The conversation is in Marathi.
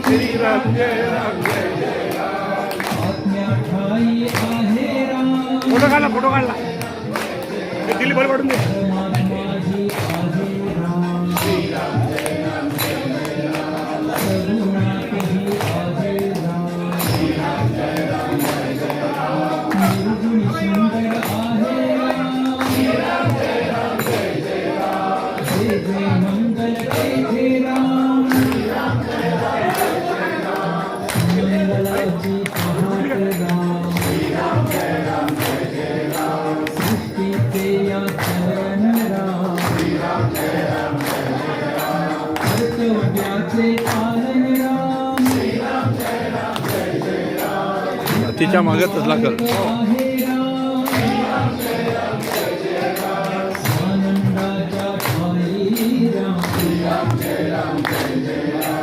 श्रीराम जय राम जय जय राम. फोटो काढला फोटो काढला दिल्ली बरं पडून दे. तिच्या मागतच लागल.